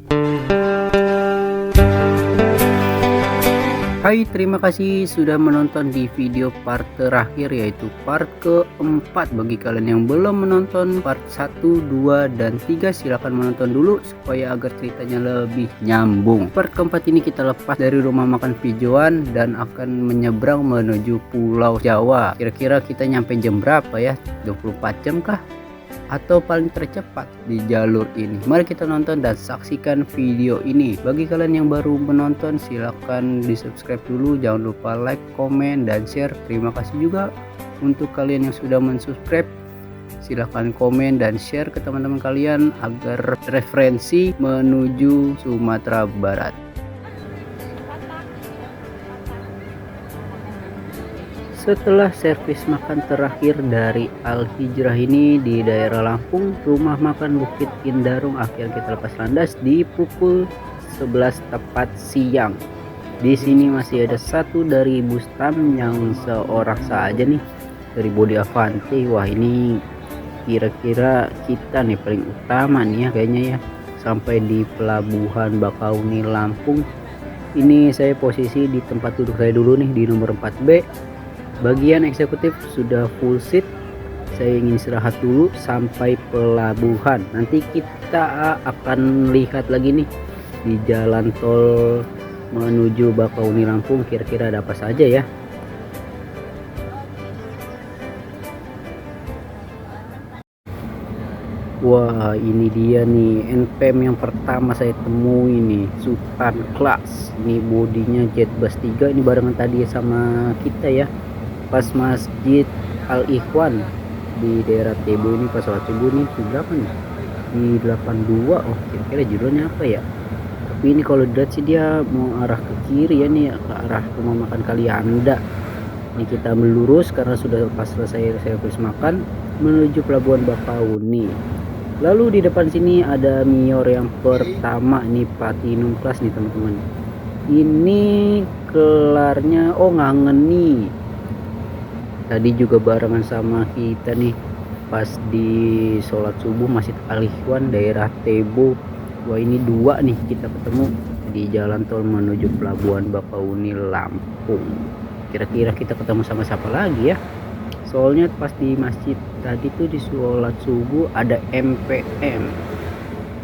Hai, terima kasih sudah menonton di video part terakhir, yaitu part keempat. Bagi kalian yang belum menonton part 1, 2, dan 3, silahkan menonton dulu supaya agar ceritanya lebih nyambung. Part keempat ini kita lepas dari rumah makan Pijoan dan akan menyeberang menuju Pulau Jawa. Kira-kira kita nyampe jam berapa ya? 24 jam kah? Atau paling tercepat di jalur ini? Mari kita nonton dan saksikan video ini. Bagi kalian yang baru menonton, silahkan di subscribe dulu, jangan lupa like, komen, dan share. Terima kasih juga untuk kalian yang sudah mensubscribe. Silahkan komen dan share ke teman-teman kalian agar referensi menuju Sumatera Barat. Setelah servis makan terakhir dari Al Hijrah ini di daerah Lampung, rumah makan Bukit Indarung, akhirnya kita lepas landas di pukul 11 tepat siang. Di sini masih ada satu dari bus tam yang seorang saja nih dari Bodi Avante. Wah, ini kira-kira kita nih paling utama nih ya kayaknya ya, sampai di Pelabuhan Bakauni Lampung. Ini saya posisi di tempat duduk saya dulu nih di nomor 4B. Bagian eksekutif sudah full seat. Saya ingin istirahat dulu sampai pelabuhan. Nanti kita akan lihat lagi nih di jalan tol menuju Bakauni Lampung kira-kira ada apa saja ya. Wah, ini dia nih NPM yang pertama saya temui nih, Sultan Class. Ini bodinya Jetbus 3, ini barengan tadi sama kita ya pas Masjid Al Ikhwan di daerah Tebo ini pas sholat subuh nih. Di berapa nih? Di 82. Oh, kira-kira judulnya apa ya? Tapi ini kalau dilihat sih dia mau arah ke kiri ya nih, ke arah rumah makan Kalianda. Ini kita melurus karena sudah pas selesai servis makan menuju Pelabuhan Bakauni. Lalu di depan sini ada Mior yang pertama nih, Platinum Class nih teman-teman. Ini kelarnya ngangen nih. Tadi juga barengan sama kita nih pas di sholat subuh Masjid Al Ikhwan daerah Tebo. Wah, ini dua nih kita ketemu di jalan tol menuju Pelabuhan Bakauni Lampung. Kira-kira kita ketemu sama siapa lagi ya? Soalnya pas di masjid tadi tuh di sholat subuh ada MPM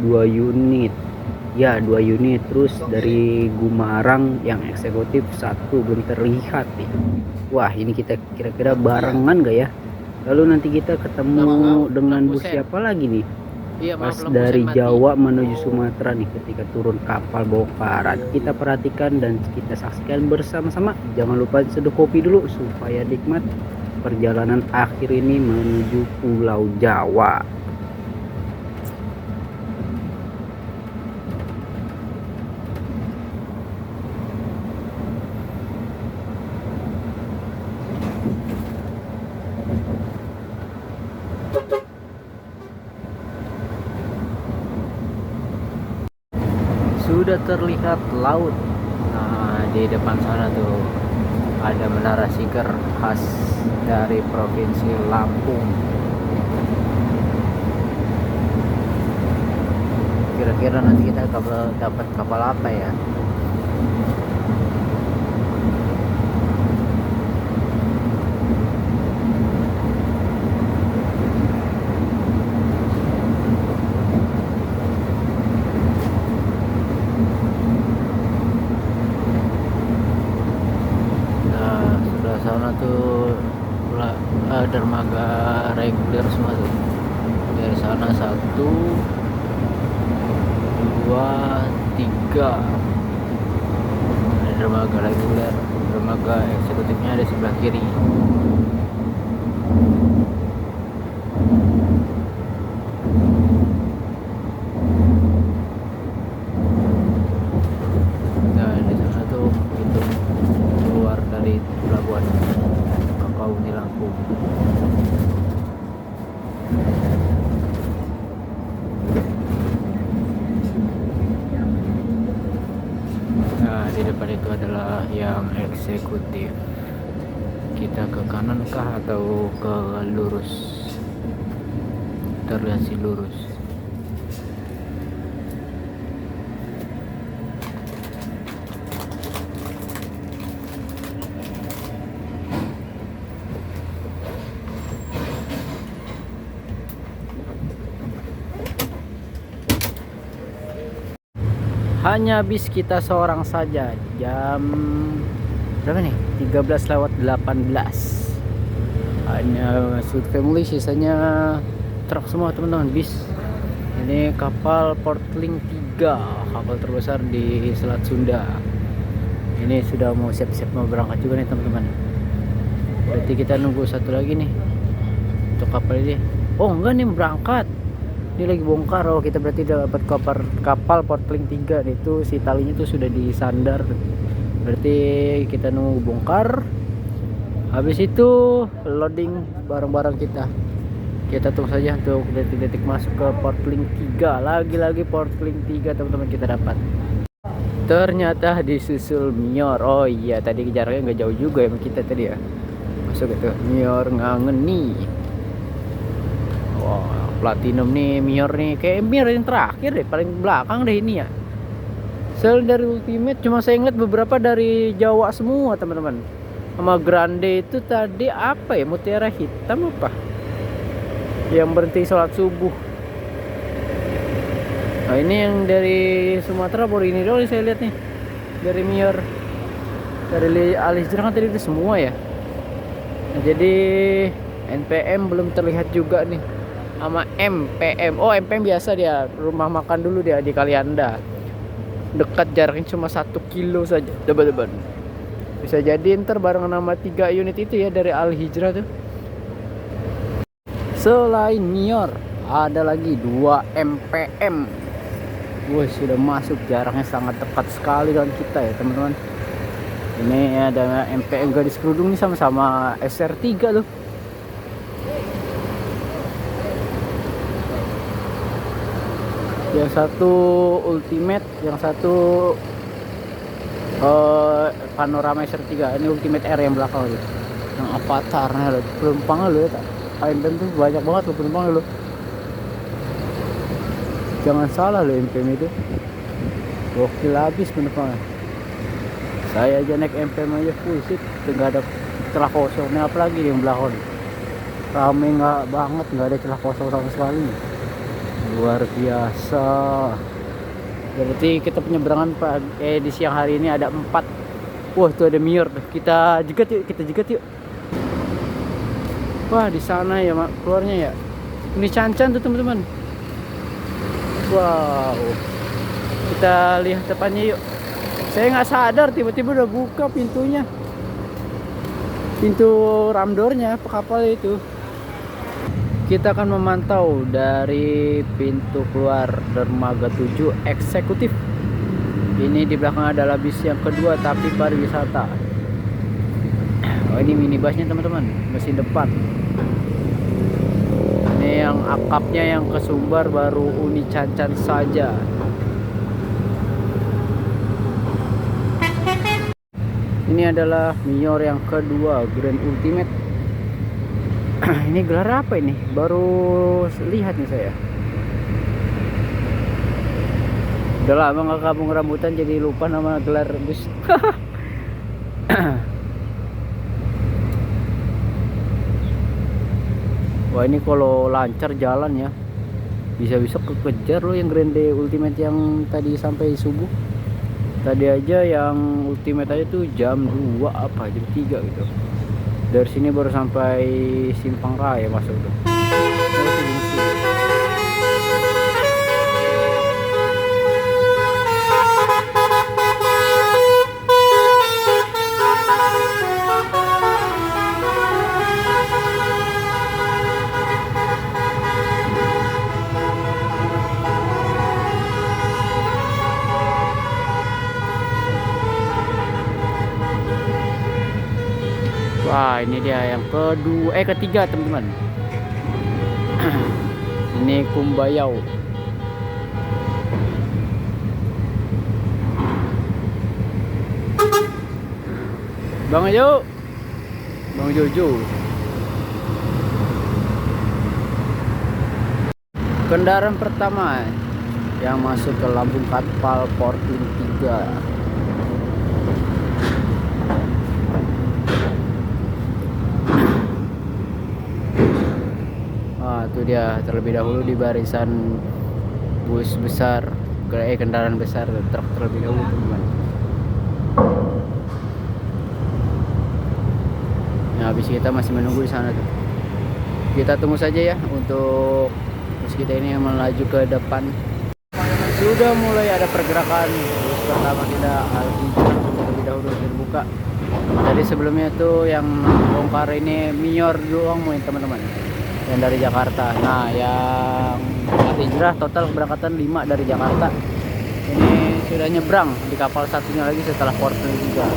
2 unit ya, 2 unit. Terus dari Gumarang yang eksekutif 1 belum terlihat nih. Wah, ini kita kira-kira barengan gak ya? Lalu nanti kita ketemu dengan bus siapa lagi nih? Pas dari Jawa menuju Sumatera nih, ketika turun kapal bawa karat. Kita perhatikan dan kita saksikan bersama-sama. Jangan lupa seduh kopi dulu supaya nikmat perjalanan akhir ini menuju Pulau Jawa. Sudah terlihat laut. Nah, di depan sana tuh ada Menara Siger khas dari Provinsi Lampung. Kira-kira nanti kita dapat kapal apa ya? Sana tuh dermaga reguler semua tuh. Dari sana 1, 2, 3 ada dermaga reguler. Dermaga eksekutifnya ada sebelah kiri. Nah, di sana tuh itu keluar dari Pelabuhan Bakauni Lampung. Nah, di depan itu adalah yang eksekutif. Kita ke kanan kah atau ke lurus? Terlihat sih lurus. Hanya bis kita seorang saja. Jam berapa nih? 13:18. Hanya Sweet Family, sisanya truk semua teman-teman, bis. Ini kapal Portling 3, kapal terbesar di Selat Sunda. Ini sudah mau siap-siap mau berangkat juga nih teman-teman. Berarti kita nunggu satu lagi nih untuk kapal ini. Oh enggak nih, berangkat. Ini lagi bongkar. Oh kita berarti dapat kapal Portling 3 nih, itu si talinya tuh sudah disandar. Berarti kita nunggu bongkar. Habis itu loading barang-barang kita. Kita tunggu saja untuk detik-detik masuk ke Portling 3. Lagi-lagi Portling 3 teman-teman kita dapat. Ternyata disusul Mior. Oh iya, tadi jaraknya nggak jauh juga ya sama kita tadi ya. Masuk itu Mior Ngangeni. Wah, platinum nih Mior nih. Kayak Mior yang terakhir deh, paling belakang deh ini ya. Sel dari Ultimate cuma saya ingat beberapa dari Jawa semua teman-teman. Sama Grande itu tadi apa ya, mutiara hitam apa yang berhenti sholat subuh. Nah ini yang dari Sumatera baru ini doang saya lihat nih, dari Mior. Dari Al-Hijrah kan tadi itu semua ya. Nah, jadi NPM belum terlihat juga nih. Sama MPM. Oh MPM biasa dia, rumah makan dulu dia di Kalianda. Dekat, jaraknya cuma 1 kilo saja. Debat-debat. Bisa jadi ntar barengan sama 3 unit itu ya dari Al-Hijrah tuh. Selain Mior ada lagi 2 MPM. Wah sudah masuk, jaraknya sangat dekat sekali dengan kita ya teman-teman. Ini ada MPM gadis kerudung nih, sama-sama SR3 loh. Yang satu Ultimate, yang satu Panorama SR3. Ini Ultimate R yang belakang loh. Yang avatarnya loh, penumpangnya loh ya. Kain tuh banyak banget loh penumpangnya loh. Jangan salah loh MPM itu. Gokil habis penumpangnya. Saya aja naik MPM aja full seat, nggak ada celah kosong. Ini apalagi yang belakang. Rame nggak banget, nggak ada celah kosong sama sekali. Luar biasa. Berarti kita penyeberangan di siang hari ini ada 4. Wah tuh ada Mior. Kita jegat yuk, kita jegat yuk. Wah di sana ya mak keluarnya ya. Ini Cancan tuh teman-teman. Wow. Kita lihat depannya yuk. Saya nggak sadar tiba-tiba udah buka pintunya. Pintu ramdornya kapal itu. Kita akan memantau dari pintu keluar dermaga 7 eksekutif. Ini di belakang adalah bis yang kedua tapi pariwisata. Oh ini minibusnya teman-teman, mesin depan. Ini yang akapnya yang ke Sumbar baru Uni Cancan saja. Ini adalah Mior yang kedua, Grand Ultimate. Ini gelar apa ini? Baru lihat nih saya. Udah lama nggak kabung rambutan jadi lupa nama gelar bus. Wah ini kalau lancar jalan ya, bisa-bisa kekejar loh yang Grande Ultimate yang tadi sampai subuh. Tadi aja yang Ultimate aja tuh jam 2 apa jam 3 gitu. Dari sini baru sampai Simpang Raya masuk tuh. Wah ini dia yang ketiga teman-teman. Ini Kumbayau. Bang Jojo, Bang Jojo. Kendaraan pertama yang masuk ke lambung kapal Portling 3. Itu dia terlebih dahulu di barisan bus besar kendaraan besar, truk terlebih dahulu teman-teman. Nah, habis kita masih menunggu di sana tuh. Kita tunggu saja ya untuk bus kita ini melaju ke depan. Sudah mulai ada pergerakan. Bus pertama kita Al-Hijrah terlebih dahulu terbuka. Jadi sebelumnya tuh yang bongkar ini Mior doang mungkin teman-teman, yang dari Jakarta. Nah, yang Al-Hijrah total keberangkatan 5 dari Jakarta. Ini sudah nyebrang di kapal satunya lagi setelah Porto juga.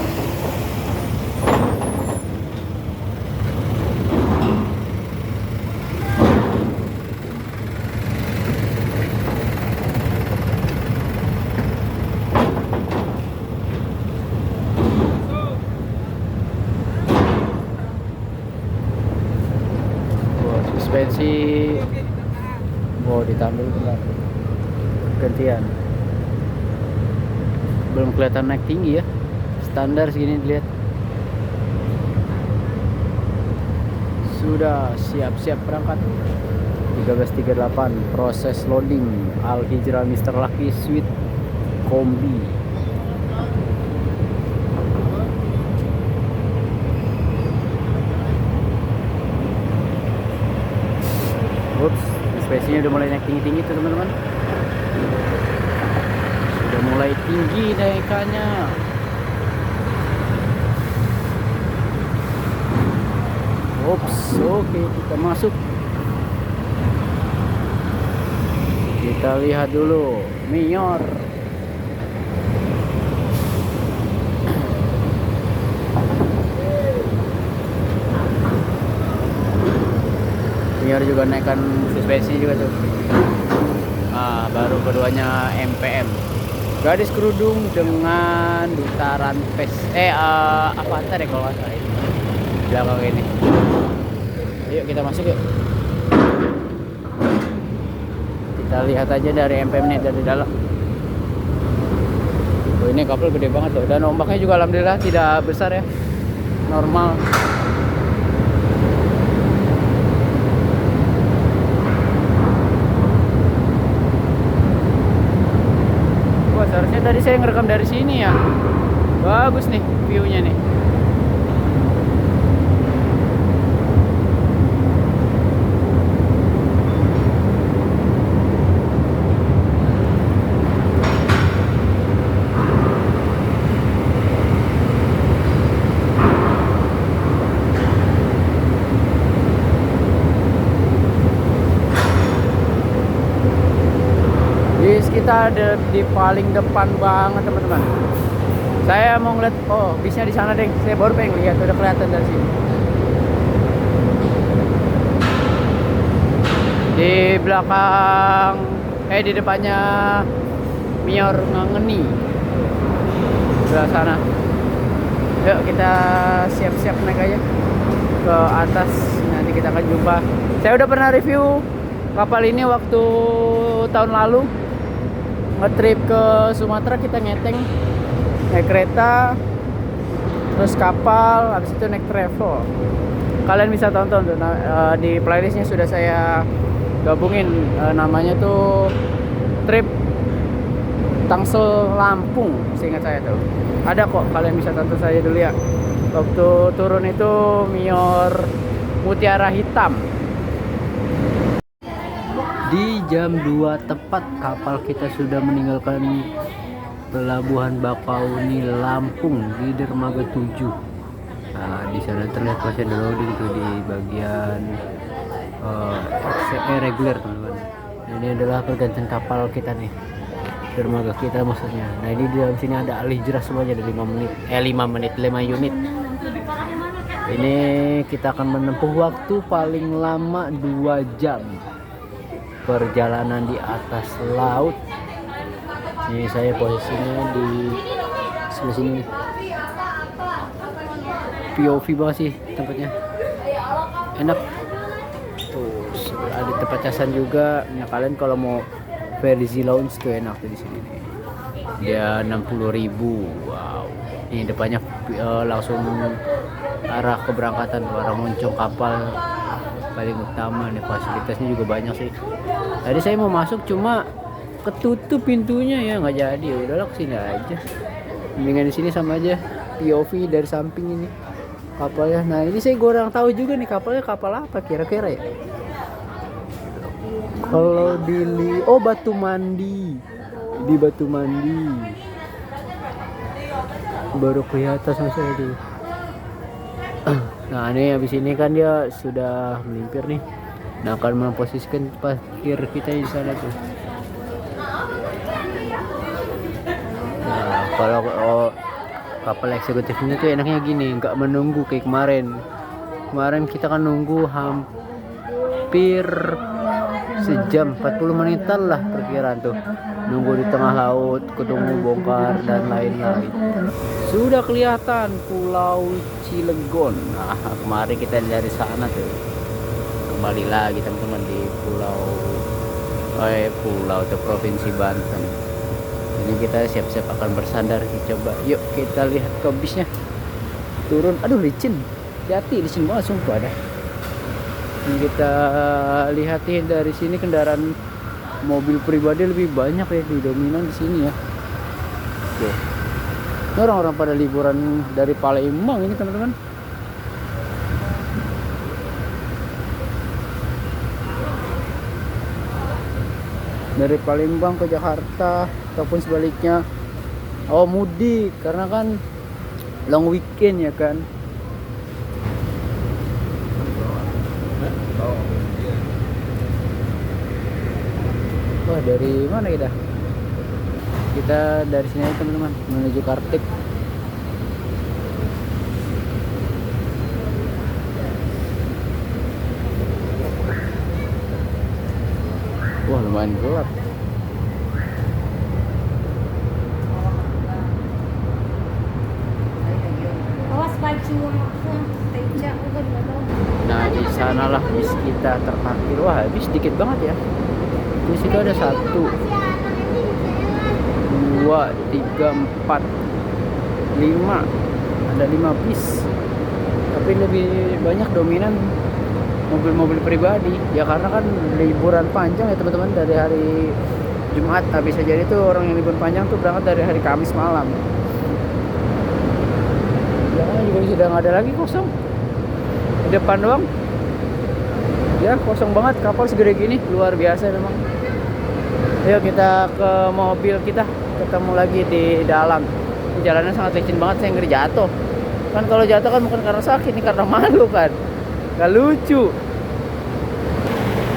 Suspensi ditambah bentar. Gantian. Belum kelihatan naik tinggi ya. Standar segini dilihat. Sudah siap-siap berangkat. 13.38 proses loading Al-Hijrah Mr. Lucky Suite Kombi. Ups, suspensinya udah mulai naik tinggi-tinggi tuh teman-teman. Sudah mulai tinggi naikannya. Ups, oke, kita masuk. Kita lihat dulu Mior. Mior juga naikkan suspensi juga tuh. Nah, baru keduanya MPM. Gadis kerudung dengan dutaran Avatar ya kalau nggak salah ini. Belakang ini. Yuk kita masuk yuk. Kita lihat aja dari MPM nih dari dalam. Oh, ini kapal gede banget tuh. Dan ombaknya juga alhamdulillah tidak besar ya. Normal. Seharusnya tadi saya ngerekam dari sini ya. Bagus nih view-nya nih. Kita ada di paling depan banget teman-teman. Saya mau ngeliat, oh bisnya di sana deh. Saya baru pengen lihat, udah kelihatan dari sini. Di belakang, di depannya Mior Ngengeni. Sebelah sana. Yuk kita siap-siap naik aja ke atas. Nanti kita akan jumpa. Saya udah pernah review kapal ini waktu tahun lalu. Ngetrip ke Sumatera, kita ngeteng naik kereta, terus kapal, habis itu naik travel. Kalian bisa tonton tuh di playlistnya sudah saya gabungin, namanya tuh trip Tangsel Lampung, seingat saya tuh. Ada kok, kalian bisa tonton saya dulu ya. Waktu turun itu Mior Mutiara Hitam. Di jam 2 tepat kapal kita sudah meninggalkan Pelabuhan Bakauni Lampung di dermaga 7. Nah, di sana terlihat masih ada loading tuh di bagian reguler teman-teman. Ini adalah pergantian kapal kita nih. Dermaga kita maksudnya. Nah, ini di dalam sini ada Al-Hijrah semuanya ada 5 unit. Ini kita akan menempuh waktu paling lama 2 jam. Perjalanan di atas laut. Ini saya posisinya di sebelah sini. POV banget sih tempatnya. Enak. Tuh, ada tempat casan juga. Nah, kalian kalau mau versi lounge tuh enak tuh di sini nih. Dia 60.000. Wow. Ini depannya langsung arah keberangkatan, arah moncong kapal paling utama nih. Fasilitasnya juga banyak sih. Tadi saya mau masuk cuma ketutup pintunya ya, nggak jadi. Udahlah kesini aja, mendingan di sini sama aja POV dari samping ini kapalnya. Nah ini saya kurang tahu juga nih kapalnya kapal apa kira-kira ya. Kalau oh Batu Mandi, di Batu Mandi baru kelihatan sama saya tuh. Nah ini habis ini kan dia sudah melimpir nih. Nah akan memposisikan parkir kita di sana tuh. Nah kalau kapal eksekutifnya tuh enaknya gini, nggak menunggu kayak kemarin. Kemarin kita kan nunggu hampir sejam 40 menitan lah perkiraan tuh, nunggu di tengah laut, ketemu bongkar dan lain-lain. Sudah kelihatan Pulau Cilegon. Nah kemarin kita dari sana tuh, kembali lagi teman-teman di pulau atau provinsi Banten. Ini kita siap-siap akan bersandar. Coba yuk kita lihat ke bisnya turun. Aduh licin, hati licin banget sumpah dah. Ini kita lihatin dari sini kendaraan mobil pribadi lebih banyak ya di dominan di sini ya. Tuh. Orang-orang pada liburan dari Palembang ini teman-teman. Dari Palembang ke Jakarta ataupun sebaliknya. Oh mudik karena kan long weekend ya kan. Wah dari mana kita? Kita dari sini aja teman-teman menuju Kartik. Wah lumayan gelap. Nah di sanalah bis kita terparkir. Wah bis dikit banget ya. Di situ ada 1, 2, 3, 4, 5. Ada 5 bis. Tapi lebih banyak dominan mobil-mobil pribadi. Ya karena kan liburan panjang ya teman-teman, dari hari Jumat. Nah, bisa jadi tuh orang yang libur panjang tuh berangkat dari hari Kamis malam. Jangan juga sudah nggak ada lagi, kosong. Di depan doang. Ya kosong banget, kapal segede gini, luar biasa memang. Ayo kita ke mobil kita, ketemu lagi di dalam. Jalannya sangat licin banget, saya ngeri jatuh. Kan kalau jatuh kan bukan karena sakit, ini karena malu kan. Gak lucu.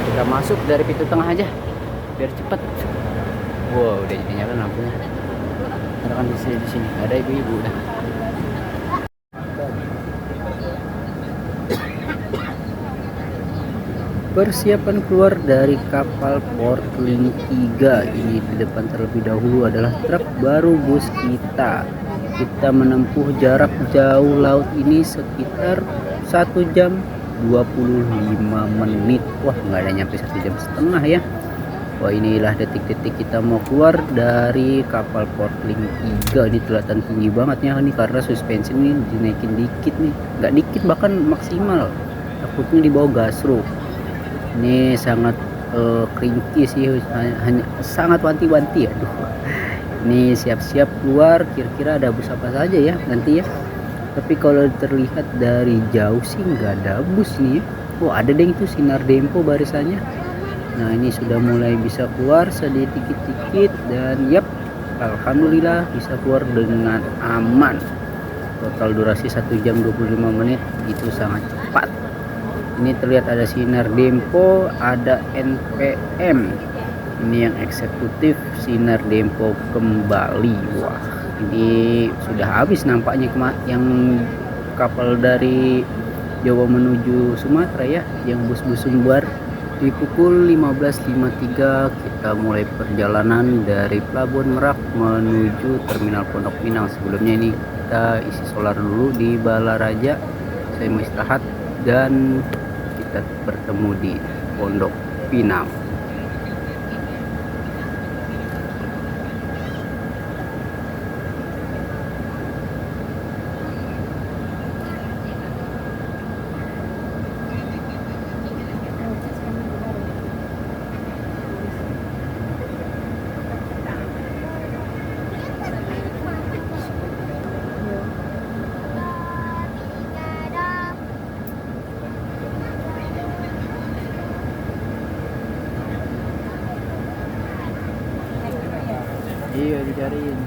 Kita masuk dari pintu tengah aja biar cepet. Wow udah jadi nyala lampunya. Karena kan di sini ada ibu-ibu dah. Persiapan keluar dari kapal Portling 3 ini. Di depan terlebih dahulu adalah truk baru bus kita. Kita menempuh jarak jauh laut ini sekitar 1 jam 25 menit. Wah nggak ada nyampe 1 jam setengah ya. Wah inilah detik-detik kita mau keluar dari kapal Portling 3. Ini kelihatan tinggi banget ya ini karena suspensi ini dinaikin dikit nih, nggak dikit bahkan maksimal, takutnya dibawa gasro. Ini sangat kringki sih, hanya sangat wanti-wanti ya. Ini siap-siap keluar, kira-kira ada bus apa saja ya nanti ya. Tapi kalau terlihat dari jauh sih nggak ada bus nih ya. Oh ada deh itu Sinar Dempo barisannya. Nah ini sudah mulai bisa keluar sedikit-dikit dan yap, alhamdulillah bisa keluar dengan aman. Total durasi 1 jam 25 menit, itu sangat cepat. Ini terlihat ada Sinar Dempo, ada NPM. Ini yang eksekutif, Sinar Dempo kembali. Wah ini sudah habis nampaknya yang kapal dari Jawa menuju Sumatera ya, yang bus-bus Sumbar. Di pukul 15.53 kita mulai perjalanan dari Pelabuhan Merak menuju Terminal Pondok Pinang. Sebelumnya ini kita isi solar dulu di Balaraja, saya mau istirahat, dan kita bertemu di Pondok Pinang. lain.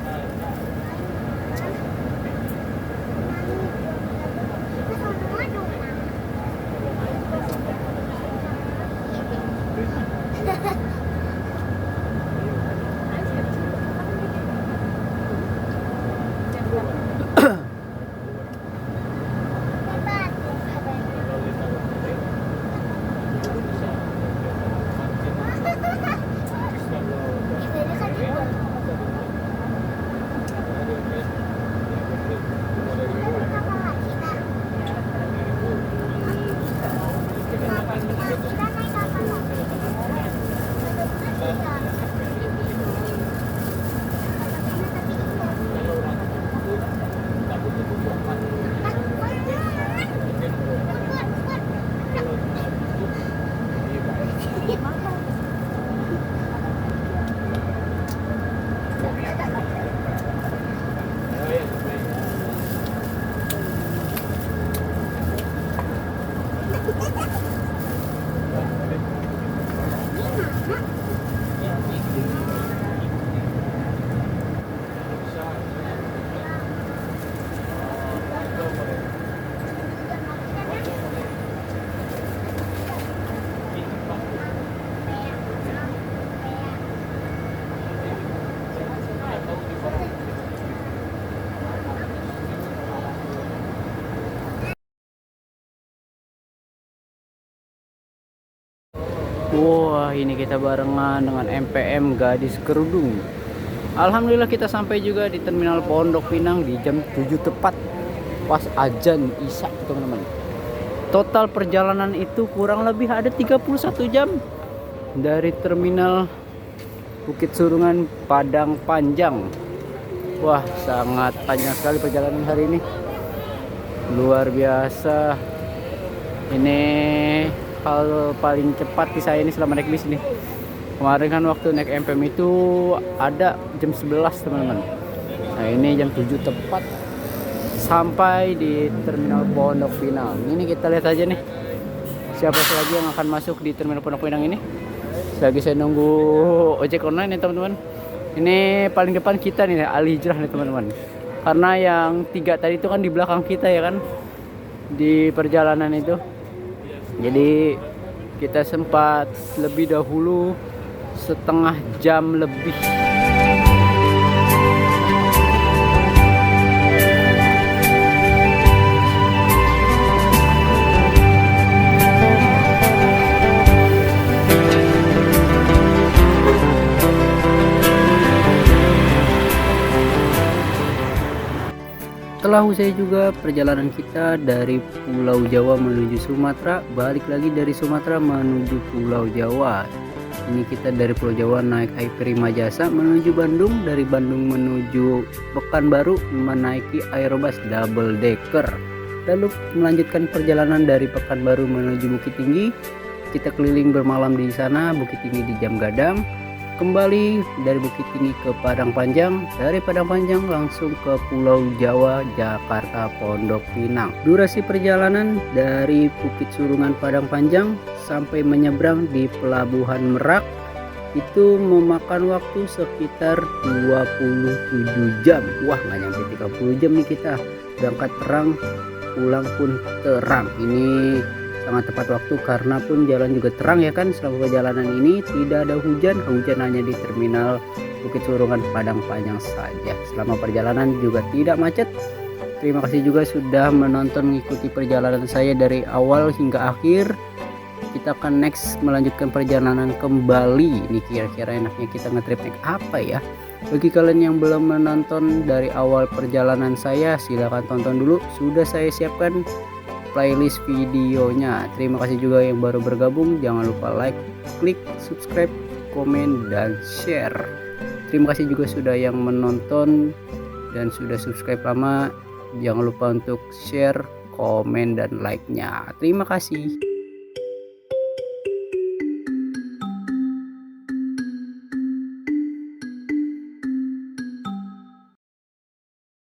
Wah, ini kita barengan dengan MPM Gadis Kerudung. Alhamdulillah kita sampai juga di Terminal Pondok Pinang di jam 7 tepat. Pas azan Isya, teman-teman. Total perjalanan itu kurang lebih ada 31 jam. Dari Terminal Bukit Surungan Padang Panjang. Wah, sangat panjang sekali perjalanan hari ini. Luar biasa. Ini hal paling cepat di saya ini selama naik bis nih. Kemarin kan waktu naik MPM itu ada jam 11, teman-teman. Nah, ini jam 7 tepat sampai di Terminal Pondok Pinang. Ini kita lihat aja nih siapa lagi yang akan masuk di Terminal Pondok Pinang ini. Lagi saya nunggu ojek online nih, teman-teman. Ini paling depan kita nih, Ali Hijrah nih, teman-teman. Karena yang 3 tadi itu kan di belakang kita ya kan, di perjalanan itu. Jadi kita sempat lebih dahulu setengah jam lebih. Setelah usai juga perjalanan kita dari Pulau Jawa menuju Sumatera, balik lagi dari Sumatera menuju Pulau Jawa. Ini kita dari Pulau Jawa naik Prima Jasa menuju Bandung, dari Bandung menuju Pekanbaru menaiki Aerobus double decker. Lalu melanjutkan perjalanan dari Pekanbaru menuju Bukit Tinggi. Kita keliling bermalam di sana, Bukit Tinggi di Jam Gadang. Kembali dari Bukit Tinggi ke Padang Panjang, dari Padang Panjang langsung ke Pulau Jawa, Jakarta Pondok Pinang. Durasi perjalanan dari Bukit Surungan Padang Panjang sampai menyeberang di Pelabuhan Merak itu memakan waktu sekitar 27 jam. Wah, nggak nyampe 30 jam nih kita. Berangkat terang, pulang pun terang. Ini sangat tepat waktu karena pun jalan juga terang ya kan. Selama perjalanan ini tidak ada hujan hanya di Terminal Bukit Surungan Padang Panjang saja. Selama perjalanan juga tidak macet. Terima kasih juga sudah menonton mengikuti perjalanan saya dari awal hingga akhir. Kita akan next melanjutkan perjalanan kembali. Ini kira-kira enaknya kita ngetrip naik apa ya? Bagi kalian yang belum menonton dari awal perjalanan saya, silahkan tonton dulu. Sudah saya siapkan playlist videonya. Terima kasih juga yang baru bergabung. Jangan lupa like, klik, subscribe, komen, dan share. Terima kasih juga sudah yang menonton dan sudah subscribe lama. Jangan lupa untuk share, komen, dan like-nya. Terima kasih.